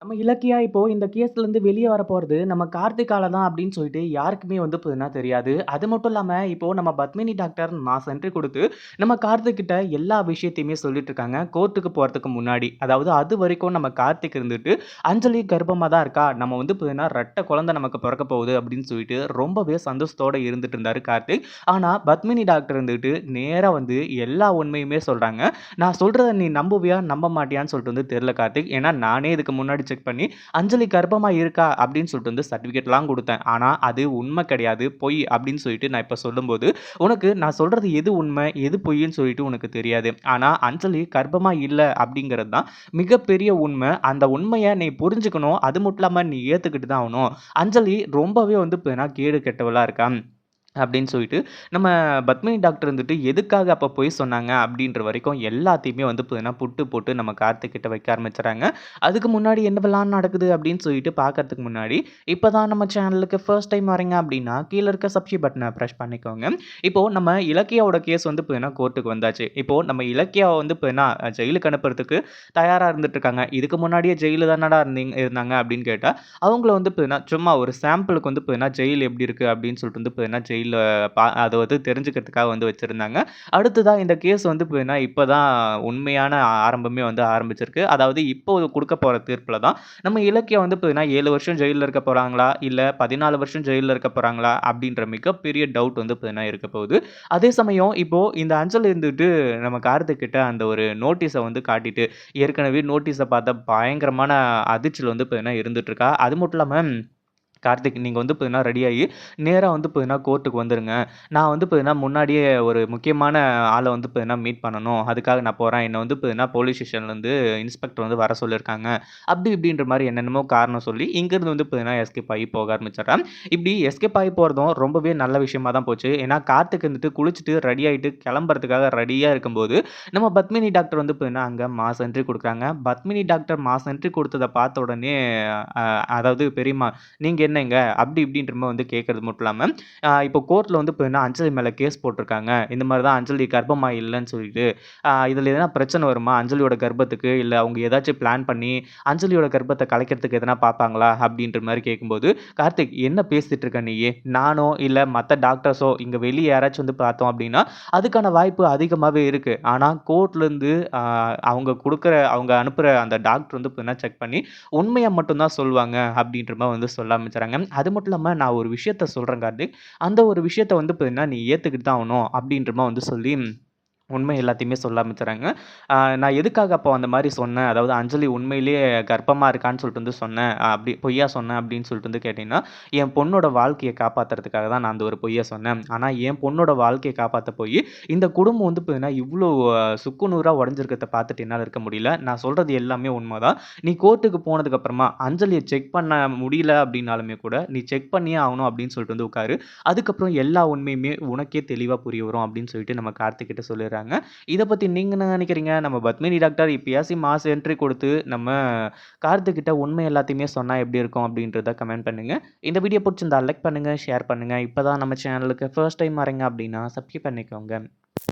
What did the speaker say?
நம்ம இலக்கியா இப்போ இந்த கேஸ்லேருந்து வெளிய வரப்போறது நம்ம கார்த்திகால தான் அப்படின்னு சொல்லிட்டு யாருக்குமே வந்து பார்த்தீங்கன்னா தெரியாது. அது மட்டும் இல்லாம இப்போ நம்ம பத்மினி டாக்டர் மாஸ் என்ட்ரி குடுத்து நம்ம கார்த்திக் கிட்ட எல்லா விஷயத்தையுமே சொல்லிட்டு இருக்காங்க. கோர்ட்டுக்கு போறதுக்கு முன்னாடி. அதாவது அதுவரைக்கும் நம்ம கார்த்திக் இருந்துட்டு, அஞ்சலி கர்ப்பமா தான் இருக்கா. நம்ம வந்து பார்த்தீங்கன்னா ரெட்ட குழந்தை நமக்கு பொறக்க போகுது அப்படின்னு சொல்லிட்டு ரொம்பவே சந்தோஷத்தோட இருந்துட்டு இருந்தாரு கார்த்திக். ஆனா பத்மினி டாக்டர் இருந்துட்டு நேரா வந்து எல்லா உண்மையுமே சொல்றாங்க. நான் சொல்றத நீ நம்புவியா? நம்ப மாட்டியான்னு சொல்லிட்டு வந்து தெரியல கார்த்திக். ஏன்னா நானே இதுக்கு முன்னாடி செக் பண்ணி, அஞ்சலி கர்ப்பமா இருக்கா அப்படின்னு சொல்லிட்டு வந்து சர்டிஃபிகேட்லாம் குடுத்தேன். ஆனா அது உண்மை கிடையாது. பொய் அப்படின்னு சொல்லிட்டு நான் இப்ப சொல்லும்போது, உனக்கு நான் சொல்றது எது உண்மை, எது பொய்ன்னு சொல்லிட்டு உனக்கு தெரியாது. ஆனா அஞ்சலி கர்ப்பமா இல்ல அப்படிங்கிறது தான் மிகப்பெரிய உண்மை. அந்த உண்மைய நீ புரிஞ்சுக்கணும். அது மட்டும் இல்லாம நீ ஏத்துக்கிட்டு தான் ஆவணும். அஞ்சலி ரொம்பவே வந்து இப்ப கேடு கெட்டவளா இருக்கா. அப்படின்னு சொல்லிட்டு, நம்ம பத்மினி டாக்டர் வந்துட்டு எதுக்காக அப்ப பொய் சொன்னாங்க அப்படின்ற வரைக்கும் எல்லாத்தையுமே வந்து பார்த்தீங்கன்னா, புட்டு போட்டு நம்ம கார்த்திக் கிட்ட வைக்க ஆரம்பிச்சுறாங்க. அதுக்கு முன்னாடி என்னவெல்லாம் நடக்குது அப்படின்னு சொல்லிட்டு பார்க்கறதுக்கு முன்னாடி, இப்ப தான் நம்ம சேனலுக்கு ஃபர்ஸ்ட் டைம் வரீங்க அப்படின்னா, கீழ இருக்க சப்ஸ்கிரைப் பட்டன பிரஸ் பண்ணிக்கோங்க. இப்போ நம்ம இலக்கியாவோட கேஸ் வந்து பார்த்தீங்கன்னா, கோர்ட்டுக்கு வந்தாச்சு. இப்போ நம்ம இலக்கியாவ வந்து பார்த்தீங்கன்னா, ஜெயிலுக்கு அனுப்புறதுக்கு தயாரா இருந்துட்டு இருக்காங்க. இதுக்கு முன்னாடியே ஜெயில்ல தானடா இருந்தாங்க அப்படின்னு கேட்டா, அவங்கள வந்து பார்த்தீங்கன்னா, சும்மா ஒரு சாம்பிளுக்கு வந்து பார்த்தீங்கன்னா, ஜெயில் எப்படி இருக்கு அப்படின்னு சொல்லிட்டு வந்து பார்த்தீங்கன்னா, ஜெயில்ல அத வந்து தெரிஞ்சுக்கிறதுக்காக வந்து வச்சிருந்தாங்க. அடுத்ததா இந்த கேஸ் வந்து பார்த்தீங்கன்னா, இப்ப தான் உண்மையான ஆரம்பமே வந்து ஆரம்பிச்சிருக்கு. அதாவது இப்போ குடுக்க போற தீர்ப்புல தான் நம்ம இலக்கியா வந்து பார்த்தீங்கன்னா, 7 வருஷம் ஜெயில்ல இருக்க போறாங்களா? இல்ல 14 வருஷம் ஜெயில்ல இருக்க போறாங்களா? அப்படின்ற மிகப்பெரிய டவுட் வந்து பார்த்தீங்கன்னா இருக்க போகுது. அதே சமயம் இப்போ இந்த அஞ்சல் இருந்துட்டு நம்ம கார்த்திக் கிட்ட அந்த ஒரு நோட்டீஸ வந்து காட்டிட்டு, ஏற்கனவே நோட்டீஸ பார்த்தா பயங்கரமான அதிர்ச்சியில வந்து பார்த்தீங்கன்னா இருந்துட்டு இருக்கா. அது மட்டும் இல்லாம கார்த்திக் நீங்க வந்து பார்த்தீங்கன்னா ரெடியாகி நேரா வந்து பார்த்தீங்கன்னா கோர்ட்டுக்கு வந்துருங்க. நான் வந்து பார்த்தீங்கன்னா முன்னாடியே ஒரு முக்கியமான ஆள வந்து பார்த்தீங்கன்னா மீட் பண்ணணும். அதுக்காக நான் போறேன். என்ன வந்து பார்த்தீங்கன்னா போலீஸ் ஸ்டேஷன்லேருந்து இன்ஸ்பெக்டர் வந்து வர சொல்லியிருக்காங்க. அப்படி இப்படின்ற மாரி என்னென்னமோ காரணம் சொல்லி இங்கேருந்து வந்து பார்த்தீங்கன்னா எஸ்கேப் ஆகி போக ஆரம்பிச்சுடுறேன். இப்படி எஸ்கேப் ஆகி போறதும் ரொம்பவே நல்ல விஷயமா தான் போச்சு. ஏன்னா கார்த்திக் வந்துட்டு குளிச்சுட்டு ரெடி ஆயிட்டு கிளம்புறதுக்காக ரெடியா இருக்கும்போது, நம்ம பத்மினி டாக்டர் வந்து பார்த்தீங்கன்னா அங்க மாஸ் என்ட்ரி குடுக்குறாங்க. பத்மினி டாக்டர் மாஸ் என்ட்ரி குடுத்தத பார்த்த உடனே அ அதாவது பெரியம்மா நீங்க என்னங்க? அப்படி இப்படின்ற மாரி வந்து கேட்கறது மட்டும் இல்லாம, இப்போ கோர்ட்ல வந்து பார்த்தீங்கன்னா, அஞ்சலி மேல கேஸ் போட்டுருக்காங்க. இந்த மாரி தான் அஞ்சலி கர்ப்பமா இல்லன்னு சொல்லிட்டு. இதில எதனா பிரச்சனை வருமா? அஞ்சலியோட கர்ப்பத்துக்கு, இல்ல அவங்க ஏதாச்சும் பிளான் பண்ணி அஞ்சலியோட கர்ப்பத்த கலைக்கிறதுக்கு எதனா பார்ப்பாங்களா? அப்படின்ற மாரி கேட்கும்போது, கார்த்திக் என்ன பேசிட்டு இருக்க நீயி? நானோ, இல்ல மத்த டாக்டர்ஸோ இங்க வெளிய யாராச்சும் வந்து பார்த்தோம் அப்படின்னா, அதுக்கான வாய்ப்பு அதிகமாவே இருக்கு. ஆனா கோர்ட்லருந்து அவங்க அனுப்புற அந்த டாக்டர் வந்து பார்த்தீங்கன்னா, செக் பண்ணி உண்மைய மட்டும் தான் சொல்லுவாங்க அப்படின்ற மாரி வந்து சொல்ல ஆரம்பிச்சுறாங்க. அது மட்டும் இல்லாம நான் ஒரு விஷயத்த சொல்றேன் கார்த்திக். அந்த ஒரு விஷயத்த வந்து பார்த்தீங்கன்னா, நீ ஏத்துக்கிட்டு தான் ஆவணும் அப்படின்ற மாரி வந்து சொல்லி உண்மை எல்லாத்தையுமே சொல்ல ஆரம்பிச்சுறாங்க. நான் எதுக்காக அப்போ அந்த மாரி சொன்னேன், அதாவது அஞ்சலி உண்மையிலேயே கர்ப்பமா இருக்கான்னு சொல்லிட்டு வந்து சொன்னேன். அப்படி பொய்யா சொன்னேன் அப்படின்னு சொல்லிட்டு வந்து கேட்டீங்கன்னா, என் பொண்ணோட வாழ்க்கைய காப்பாத்துறதுக்காக தான் நான் அந்த ஒரு பொய்ய சொன்னேன். ஆனா என் பொண்ணோட வாழ்க்கைய காப்பாத்த போயி, இந்த குடும்பம் வந்து பார்த்தீங்கன்னா, இவ்ளோ சுக்குநூறா உடைஞ்சிருக்கிறத பார்த்துட்டு என்னால இருக்க முடியல. நான் சொல்றது எல்லாமே உண்மதான். நீ கோர்ட்டுக்கு போனதுக்கு அப்புறமா அஞ்சலிய செக் பண்ண முடியல அப்படின்னாலுமே கூட, நீ செக் பண்ணியே ஆவணும் அப்படின்னு சொல்லிட்டு வந்து உட்காரு. அதுக்கப்புறம் எல்லா உண்மையுமே உனக்கே தெளிவா புரிய வரும் அப்படின்னு சொல்லிட்டு நம்ம கார்த்திக் கிட்ட சொல்லிடுறாங்க. இத பத்தி நீங்க என்ன நினைக்கிறீங்க? நம்ம பத்மினி டாக்டர் இப்பயாச்சும் மாஸ் என்ட்ரி குடுத்து, நம்ம கார்த்திக் கிட்ட உண்மை எல்லாத்தையுமே சொன்னா எப்படி இருக்கும்? அப்படின்றத கமெண்ட் பண்ணுங்க. இந்த வீடியோ புடிச்சிருந்தா லைக் பண்ணுங்க, ஷேர் பண்ணுங்க. இப்ப தான் நம்ம சேனலுக்கு ஃபர்ஸ்ட் டைம் வரீங்க அப்படின்னா சப்ஸ்கிரைப் பண்ணிக்கோங்க.